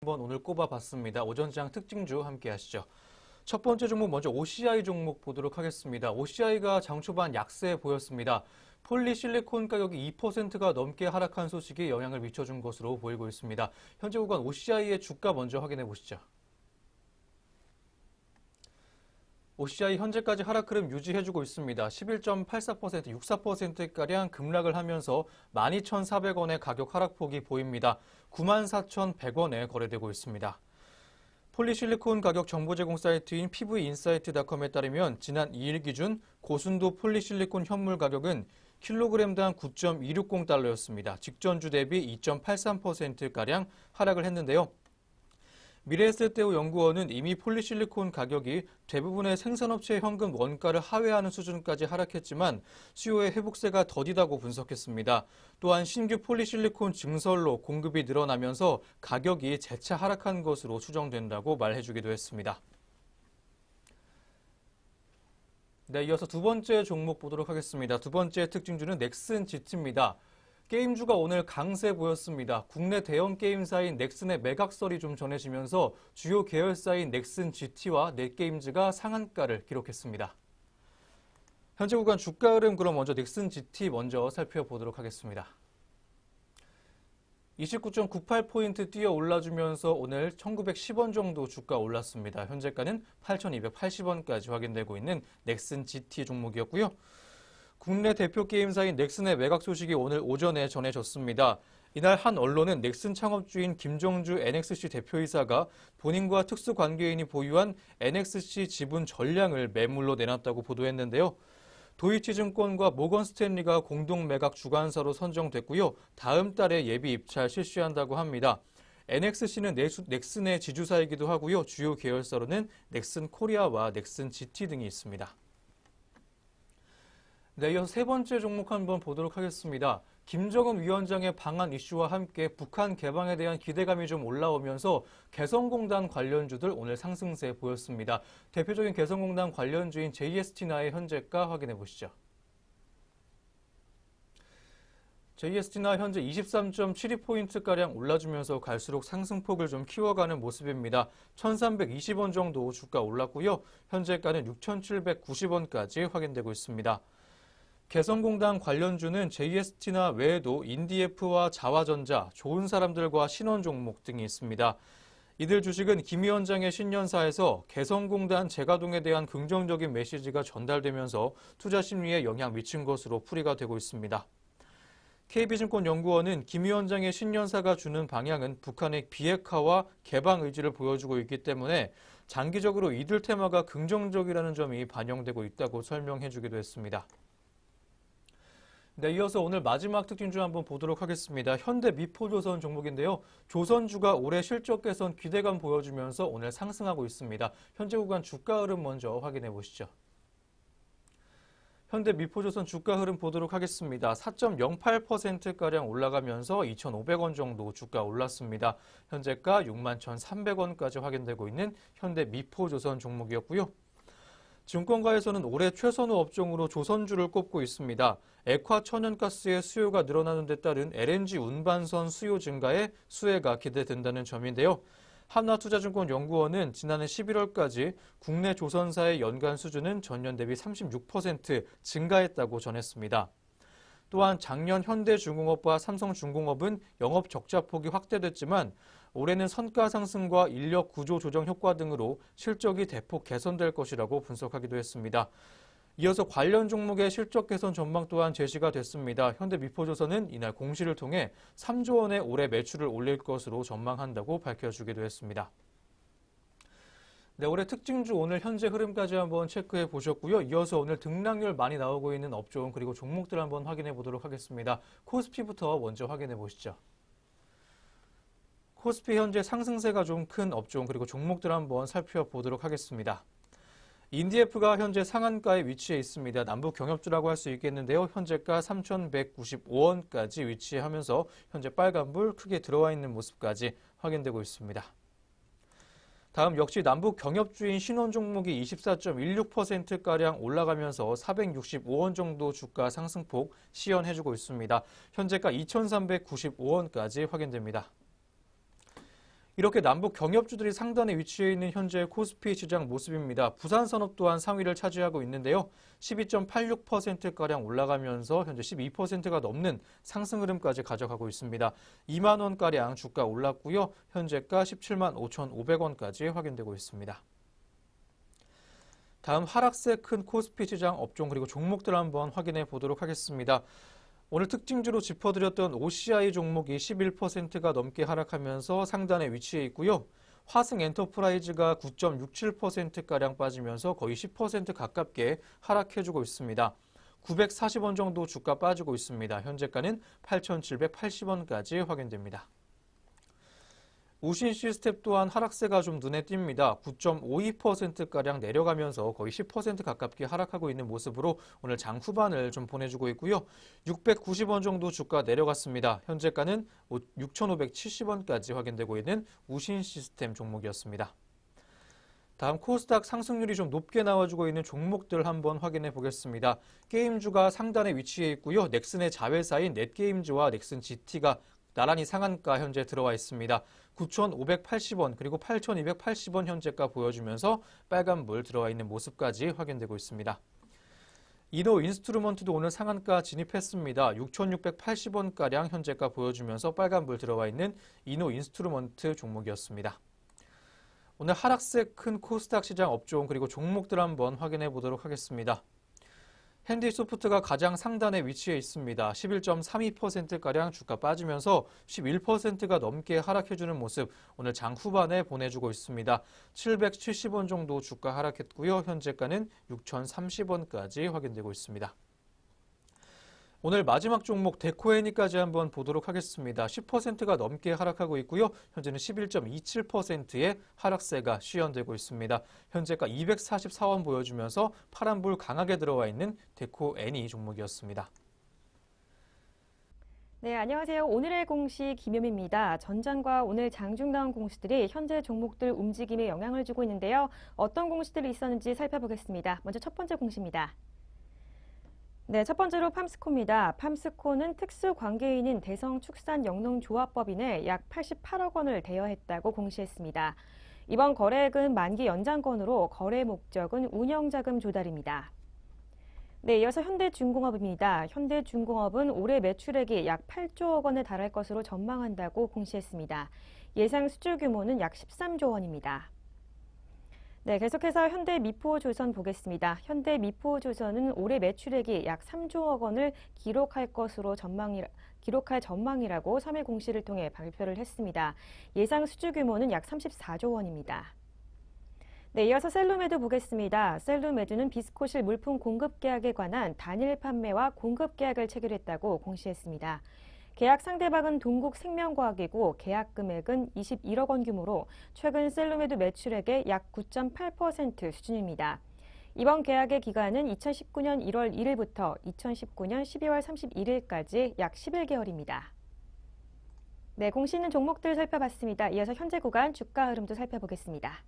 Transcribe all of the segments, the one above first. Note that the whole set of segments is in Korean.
한번 오늘 꼽아봤습니다. 오전장 특징주 함께 하시죠. 첫 번째 종목 먼저 OCI 종목 보도록 하겠습니다. OCI가 장 초반 약세 보였습니다. 폴리실리콘 가격이 2%가 넘게 하락한 소식이 영향을 미쳐준 것으로 보이고 있습니다. 현재 구간 OCI의 주가 먼저 확인해 보시죠. OCI 현재까지 하락 흐름 유지해주고 있습니다. 11.84%, 64%가량 급락을 하면서 12,400원의 가격 하락폭이 보입니다. 94,100원에 거래되고 있습니다. 폴리실리콘 가격 정보 제공 사이트인 pvinsight.com에 따르면 지난 2일 기준 고순도 폴리실리콘 현물 가격은 킬로그램당 9.260달러였습니다. 직전주 대비 2.83%가량 하락을 했는데요. 미래에셋대우 연구원은 이미 폴리실리콘 가격이 대부분의 생산업체의 현금 원가를 하회하는 수준까지 하락했지만 수요의 회복세가 더디다고 분석했습니다. 또한 신규 폴리실리콘 증설로 공급이 늘어나면서 가격이 재차 하락한 것으로 추정된다고 말해주기도 했습니다. 네, 이어서 두 번째 종목 보도록 하겠습니다. 두 번째 특징주는 넥슨 GT입니다. 게임주가 오늘 강세 보였습니다. 국내 대형 게임사인 넥슨의 매각설이 좀 전해지면서 주요 계열사인 넥슨 GT와 넷게임즈가 상한가를 기록했습니다. 현재 구간 주가 흐름 그럼 먼저 넥슨 GT 먼저 살펴보도록 하겠습니다. 29.98포인트 뛰어 올라주면서 오늘 1910원 정도 주가 올랐습니다. 현재가는 8280원까지 확인되고 있는 넥슨 GT 종목이었고요. 국내 대표 게임사인 넥슨의 매각 소식이 오늘 오전에 전해졌습니다. 이날 한 언론은 넥슨 창업주인 김정주 NXC 대표이사가 본인과 특수관계인이 보유한 NXC 지분 전량을 매물로 내놨다고 보도했는데요. 도이치증권과 모건 스탠리가 공동 매각 주관사로 선정됐고요. 다음 달에 예비 입찰 실시한다고 합니다. NXC는 넥슨의 지주사이기도 하고요. 주요 계열사로는 넥슨 코리아와 넥슨 GT 등이 있습니다. 네, 이어서 세 번째 종목 한번 보도록 하겠습니다. 김정은 위원장의 방한 이슈와 함께 북한 개방에 대한 기대감이 좀 올라오면서 개성공단 관련주들 오늘 상승세 보였습니다. 대표적인 개성공단 관련주인 JST나의 현재가 확인해 보시죠. JST나 현재 23.72포인트가량 올라주면서 갈수록 상승폭을 좀 키워가는 모습입니다. 1,320원 정도 주가 올랐고요. 현재가는 6,790원까지 확인되고 있습니다. 개성공단 관련주는 JST나 외에도 인디에프와 자화전자, 좋은 사람들과 신원 종목 등이 있습니다. 이들 주식은 김 위원장의 신년사에서 개성공단 재가동에 대한 긍정적인 메시지가 전달되면서 투자 심리에 영향 미친 것으로 풀이가 되고 있습니다. KB증권연구원은 김 위원장의 신년사가 주는 방향은 북한의 비핵화와 개방 의지를 보여주고 있기 때문에 장기적으로 이들 테마가 긍정적이라는 점이 반영되고 있다고 설명해주기도 했습니다. 네, 이어서 오늘 마지막 특징주 한번 보도록 하겠습니다. 현대미포조선 종목인데요. 조선주가 올해 실적 개선 기대감 보여주면서 오늘 상승하고 있습니다. 현재 구간 주가 흐름 먼저 확인해 보시죠. 현대미포조선 주가 흐름 보도록 하겠습니다. 4.08%가량 올라가면서 2,500원 정도 주가 올랐습니다. 현재가 61,300원까지 확인되고 있는 현대미포조선 종목이었고요. 증권가에서는 올해 최선호 업종으로 조선주를 꼽고 있습니다. 액화 천연가스의 수요가 늘어나는 데 따른 LNG 운반선 수요 증가에 수혜가 기대된다는 점인데요. 한화투자증권연구원은 지난해 11월까지 국내 조선사의 연간 수주는 전년 대비 36% 증가했다고 전했습니다. 또한 작년 현대중공업과 삼성중공업은 영업 적자폭이 확대됐지만 올해는 선가 상승과 인력 구조 조정 효과 등으로 실적이 대폭 개선될 것이라고 분석하기도 했습니다. 이어서 관련 종목의 실적 개선 전망 또한 제시가 됐습니다. 현대미포조선은 이날 공시를 통해 3조 원의 올해 매출을 올릴 것으로 전망한다고 밝혀주기도 했습니다. 네, 올해 특징주 오늘 현재 흐름까지 한번 체크해 보셨고요. 이어서 오늘 등락률 많이 나오고 있는 업종 그리고 종목들 한번 확인해 보도록 하겠습니다. 코스피부터 먼저 확인해 보시죠. 코스피 현재 상승세가 좀 큰 업종 그리고 종목들 한번 살펴보도록 하겠습니다. 인디에프가 현재 상한가에 위치해 있습니다. 남북 경협주라고 할 수 있겠는데요. 현재가 3,195원까지 위치하면서 현재 빨간불 크게 들어와 있는 모습까지 확인되고 있습니다. 다음 역시 남북 경협주인 신원 종목이 24.16%가량 올라가면서 465원 정도 주가 상승폭 시연해주고 있습니다. 현재가 2,395원까지 확인됩니다. 이렇게 남북 경협주들이 상단에 위치해 있는 현재 코스피 시장 모습입니다. 부산산업 또한 상위를 차지하고 있는데요. 12.86%가량 올라가면서 현재 12%가 넘는 상승 흐름까지 가져가고 있습니다. 2만 원가량 주가 올랐고요. 현재가 17만 5,500원까지 확인되고 있습니다. 다음 하락세 큰 코스피 시장 업종 그리고 종목들 한번 확인해 보도록 하겠습니다. 오늘 특징주로 짚어드렸던 OCI 종목이 11%가 넘게 하락하면서 상단에 위치해 있고요. 화승 엔터프라이즈가 9.67%가량 빠지면서 거의 10% 가깝게 하락해주고 있습니다. 940원 정도 주가 빠지고 있습니다. 현재가는 8,780원까지 확인됩니다. 우신 시스템 또한 하락세가 좀 눈에 띕니다. 9.52%가량 내려가면서 거의 10% 가깝게 하락하고 있는 모습으로 오늘 장 후반을 좀 보내주고 있고요. 690원 정도 주가 내려갔습니다. 현재가는 6,570원까지 확인되고 있는 우신 시스템 종목이었습니다. 다음 코스닥 상승률이 좀 높게 나와주고 있는 종목들 한번 확인해 보겠습니다. 게임주가 상단에 위치해 있고요. 넥슨의 자회사인 넷게임즈와 넥슨 GT가 나란히 상한가 현재 들어와 있습니다. 9,580원 그리고 8,280원 현재가 보여주면서 빨간불 들어와 있는 모습까지 확인되고 있습니다. 이노 인스트루먼트도 오늘 상한가 진입했습니다. 6,680원가량 현재가 보여주면서 빨간불 들어와 있는 이노 인스트루먼트 종목이었습니다. 오늘 하락세 큰 코스닥 시장 업종 그리고 종목들 한번 확인해 보도록 하겠습니다. 핸디소프트가 가장 상단에 위치해 있습니다. 11.32%가량 주가 빠지면서 11%가 넘게 하락해주는 모습 오늘 장 후반에 보내주고 있습니다. 770원 정도 주가 하락했고요. 현재가는 6,030원까지 확인되고 있습니다. 오늘 마지막 종목 데코애니까지 한번 보도록 하겠습니다. 10%가 넘게 하락하고 있고요. 현재는 11.27%의 하락세가 시현되고 있습니다. 현재가 244원 보여주면서 파란불 강하게 들어와 있는 데코애니 종목이었습니다. 네, 안녕하세요. 오늘의 공시 김효미입니다. 전장과 오늘 장중 나온 공시들이 현재 종목들 움직임에 영향을 주고 있는데요. 어떤 공시들이 있었는지 살펴보겠습니다. 먼저 첫 번째 공시입니다. 네, 첫 번째로 팜스코입니다. 팜스코는 특수관계인인 대성축산영농조합법인에 약 88억 원을 대여했다고 공시했습니다. 이번 거래액은 만기 연장건으로 거래 목적은 운영자금 조달입니다. 네, 이어서 현대중공업입니다. 현대중공업은 올해 매출액이 약 8조 원에 달할 것으로 전망한다고 공시했습니다. 예상 수주 규모는 약 13조 원입니다. 네, 계속해서 현대미포조선 보겠습니다. 현대미포조선은 올해 매출액이 약 3조 원을 기록할 전망이라고 3일 공시를 통해 발표를 했습니다. 예상 수주 규모는 약 34조 원입니다. 네, 이어서 셀루메드 보겠습니다. 셀루메드는 비스코실 물품 공급 계약에 관한 단일 판매와 공급 계약을 체결했다고 공시했습니다. 계약 상대방은 동국생명과학이고 계약 금액은 21억 원 규모로 최근 셀루메드 매출액의 약 9.8% 수준입니다. 이번 계약의 기간은 2019년 1월 1일부터 2019년 12월 31일까지 약 11개월입니다. 네, 공시 있는 종목들 살펴봤습니다. 이어서 현재 구간 주가 흐름도 살펴보겠습니다.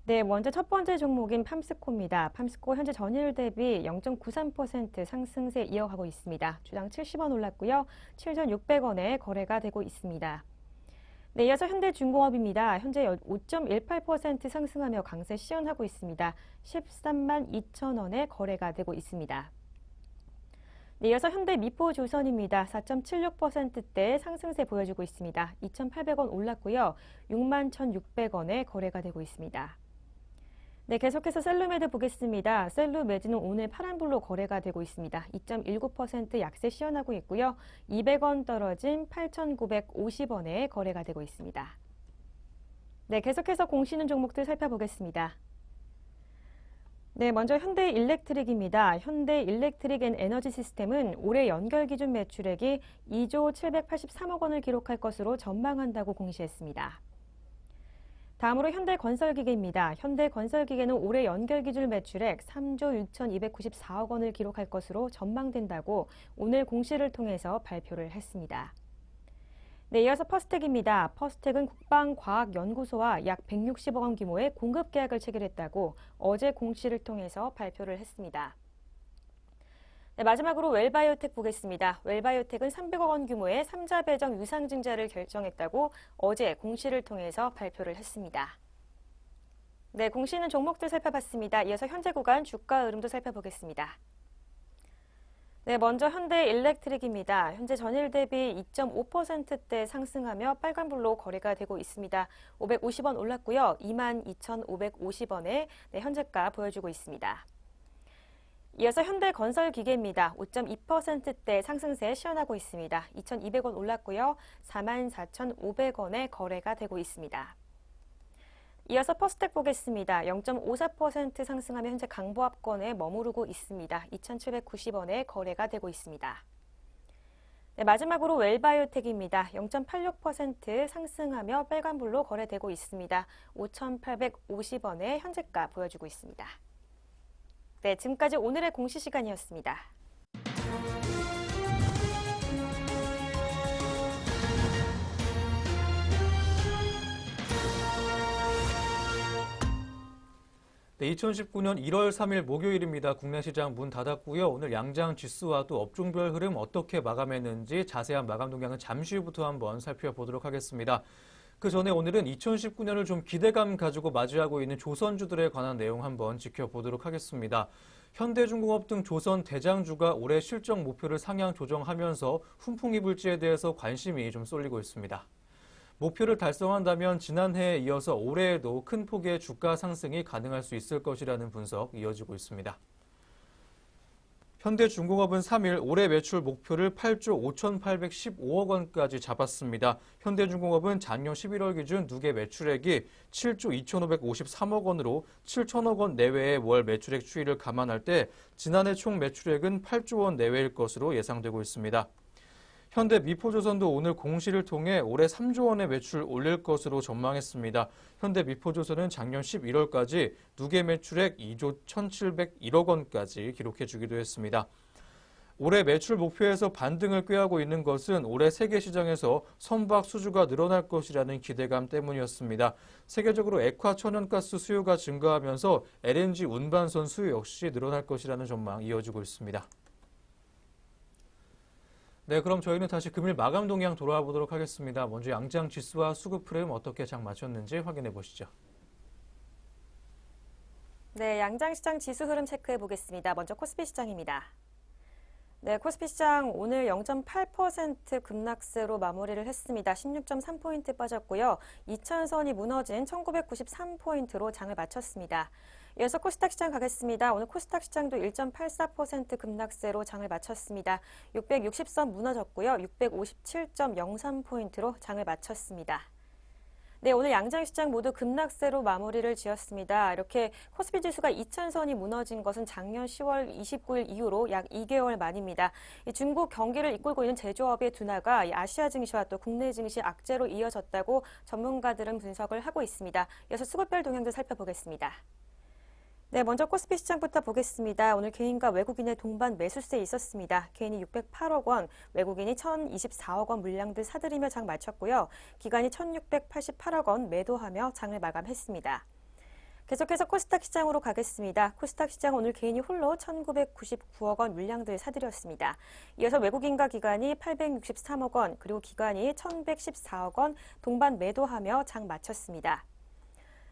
네, 먼저 첫 번째 종목인 팜스코입니다. 팜스코 현재 전일 대비 0.93% 상승세 이어가고 있습니다. 주당 70원 올랐고요. 7,600원에 거래가 되고 있습니다. 네, 이어서 현대중공업입니다. 현재 5.18% 상승하며 강세 시현하고 있습니다. 13만 2천 원에 거래가 되고 있습니다. 네, 이어서 현대미포조선입니다. 4.76%대 상승세 보여주고 있습니다. 2,800원 올랐고요. 6만 1,600원에 거래가 되고 있습니다. 네, 계속해서 셀루메드 보겠습니다. 셀루메드는 오늘 파란불로 거래가 되고 있습니다. 2.19% 약세 시현하고 있고요. 200원 떨어진 8,950원에 거래가 되고 있습니다. 네, 계속해서 공시는 종목들 살펴보겠습니다. 네, 먼저 현대일렉트릭입니다. 현대일렉트릭 앤 에너지 시스템은 올해 연결 기준 매출액이 2조 783억 원을 기록할 것으로 전망한다고 공시했습니다. 다음으로 현대건설기계입니다. 현대건설기계는 올해 연결 기준 매출액 3조 6,294억 원을 기록할 것으로 전망된다고 오늘 공시를 통해서 발표를 했습니다. 네, 이어서 퍼스텍입니다. 퍼스텍은 국방과학연구소와 약 160억 원 규모의 공급 계약을 체결했다고 어제 공시를 통해서 발표를 했습니다. 네, 마지막으로 웰바이오텍 보겠습니다. 웰바이오텍은 300억 원 규모의 3자 배정 유상증자를 결정했다고 어제 공시를 통해서 발표를 했습니다. 네, 공시는 종목들 살펴봤습니다. 이어서 현재 구간 주가 흐름도 살펴보겠습니다. 네, 먼저 현대일렉트릭입니다. 현재 전일 대비 2.5%대 상승하며 빨간불로 거래가 되고 있습니다. 550원 올랐고요. 22,550원에 현재가 보여주고 있습니다. 이어서 현대건설기계입니다. 5.2%대 상승세 시현하고 있습니다. 2,200원 올랐고요. 44,500원에 거래가 되고 있습니다. 이어서 퍼스텍 보겠습니다. 0.54% 상승하며 현재 강보합권에 머무르고 있습니다. 2,790원에 거래가 되고 있습니다. 네, 마지막으로 웰바이오텍입니다. 0.86% 상승하며 빨간불로 거래되고 있습니다. 5,850원에 현재가 보여주고 있습니다. 네, 지금까지 오늘의 공시 시간이었습니다. 네, 2019년 1월 3일 목요일입니다. 국내 시장 문 닫았고요. 오늘 양장 지수와 또 업종별 흐름 어떻게 마감했는지 자세한 마감 동향은 잠시 후부터 한번 살펴보도록 하겠습니다. 그 전에 오늘은 2019년을 좀 기대감 가지고 맞이하고 있는 조선주들에 관한 내용 한번 지켜보도록 하겠습니다. 현대중공업 등 조선 대장주가 올해 실적 목표를 상향 조정하면서 훈풍이 불지에 대해서 관심이 좀 쏠리고 있습니다. 목표를 달성한다면 지난해에 이어서 올해에도 큰 폭의 주가 상승이 가능할 수 있을 것이라는 분석 이어지고 있습니다. 현대중공업은 3일 올해 매출 목표를 8조 5,815억 원까지 잡았습니다. 현대중공업은 작년 11월 기준 누계 매출액이 7조 2,553억 원으로 7천억 원 내외의 월 매출액 추이를 감안할 때 지난해 총 매출액은 8조 원 내외일 것으로 예상되고 있습니다. 현대 미포조선도 오늘 공시를 통해 올해 3조 원의 매출 올릴 것으로 전망했습니다. 현대 미포조선은 작년 11월까지 누계 매출액 2조 1,701억 원까지 기록해주기도 했습니다. 올해 매출 목표에서 반등을 꾀하고 있는 것은 올해 세계 시장에서 선박 수주가 늘어날 것이라는 기대감 때문이었습니다. 세계적으로 액화 천연가스 수요가 증가하면서 LNG 운반선 수요 역시 늘어날 것이라는 전망 이어지고 있습니다. 네, 그럼 저희는 다시 금일 마감 동향 돌아와 보도록 하겠습니다. 먼저 양장 지수와 수급 흐름 어떻게 장 맞췄는지 확인해 보시죠. 네, 양장시장 지수 흐름 체크해 보겠습니다. 먼저 코스피 시장입니다. 네, 코스피 시장 오늘 0.8% 급락세로 마무리를 했습니다. 16.3포인트 빠졌고요. 2,000선이 무너진 1,993포인트로 장을 마쳤습니다. 이어서 코스닥 시장 가겠습니다. 오늘 코스닥 시장도 1.84% 급락세로 장을 마쳤습니다. 660선 무너졌고요. 657.03포인트로 장을 마쳤습니다. 네, 오늘 양장시장 모두 급락세로 마무리를 지었습니다. 이렇게 코스피 지수가 2,000선이 무너진 것은 작년 10월 29일 이후로 약 2개월 만입니다. 중국 경기를 이끌고 있는 제조업의 둔화가 아시아 증시와 또 국내 증시 악재로 이어졌다고 전문가들은 분석을 하고 있습니다. 이어서 수급별 동향도 살펴보겠습니다. 네, 먼저 코스피 시장부터 보겠습니다. 오늘 개인과 외국인의 동반 매수세 있었습니다. 개인이 608억 원, 외국인이 1,024억 원 물량들 사들이며 장 마쳤고요. 기관이 1,688억 원 매도하며 장을 마감했습니다. 계속해서 코스닥 시장으로 가겠습니다. 코스닥 시장 오늘 개인이 홀로 1,999억 원 물량들 사들였습니다. 이어서 외국인과 기관이 863억 원, 그리고 기관이 1,114억 원 동반 매도하며 장 마쳤습니다.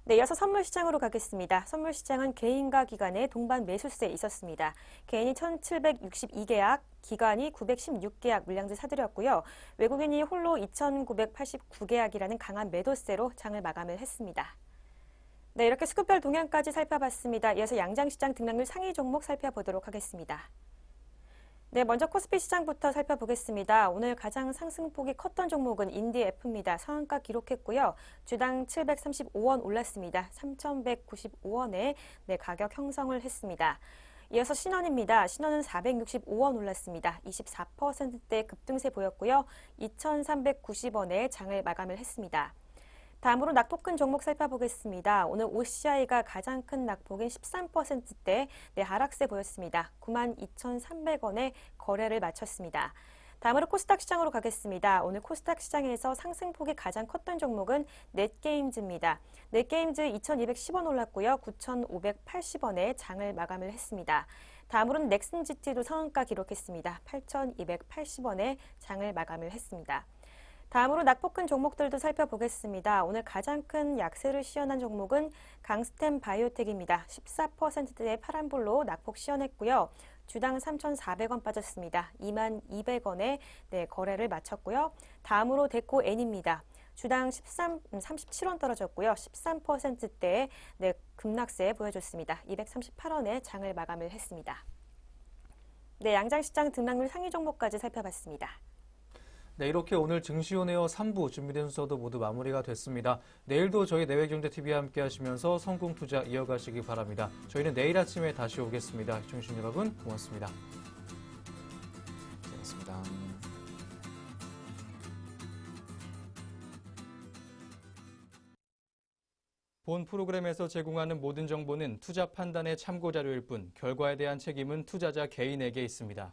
네, 이어서 선물시장으로 가겠습니다. 선물시장은 개인과 기관의 동반 매수세 있었습니다. 개인이 1,762계약, 기관이 916계약 물량들 사들였고요. 외국인이 홀로 2,989계약이라는 강한 매도세로 장을 마감을 했습니다. 네, 이렇게 수급별 동향까지 살펴봤습니다. 이어서 양장시장 등락률 상위 종목 살펴보도록 하겠습니다. 네, 먼저 코스피 시장부터 살펴보겠습니다. 오늘 가장 상승폭이 컸던 종목은 인디F입니다. 상한가 기록했고요. 주당 735원 올랐습니다. 3,195원에 가격 형성을 했습니다. 이어서 신원입니다. 신원은 465원 올랐습니다. 24%대 급등세 보였고요. 2,390원에 장을 마감을 했습니다. 다음으로 낙폭 큰 종목 살펴보겠습니다. 오늘 OCI가 가장 큰 낙폭인 13%대 하락세 보였습니다. 92,300원에 거래를 마쳤습니다. 다음으로 코스닥 시장으로 가겠습니다. 오늘 코스닥 시장에서 상승폭이 가장 컸던 종목은 넷게임즈입니다. 넷게임즈 2,210원 올랐고요. 9,580원에 장을 마감을 했습니다. 다음으로는 넥슨 GT도 상한가 기록했습니다. 8,280원에 장을 마감을 했습니다. 다음으로 낙폭 큰 종목들도 살펴보겠습니다. 오늘 가장 큰 약세를 시연한 종목은 강스템 바이오텍입니다. 14%대의 파란불로 낙폭 시연했고요. 주당 3,400원 빠졌습니다. 22,200원에 거래를 마쳤고요. 다음으로 데코N입니다. 주당 37원 떨어졌고요. 13%대의 급락세 보여줬습니다. 238원에 장을 마감을 했습니다. 양장시장 등락률 상위 종목까지 살펴봤습니다. 네, 이렇게 오늘 증시온에어 3부 준비된 순서도 모두 마무리가 됐습니다. 내일도 저희 내외경제TV와 함께 하시면서 성공투자 이어가시기 바랍니다. 저희는 내일 아침에 다시 오겠습니다. 시청해주신 여러분 고맙습니다. 고맙습니다. 본 프로그램에서 제공하는 모든 정보는 투자 판단의 참고 자료일 뿐 결과에 대한 책임은 투자자 개인에게 있습니다.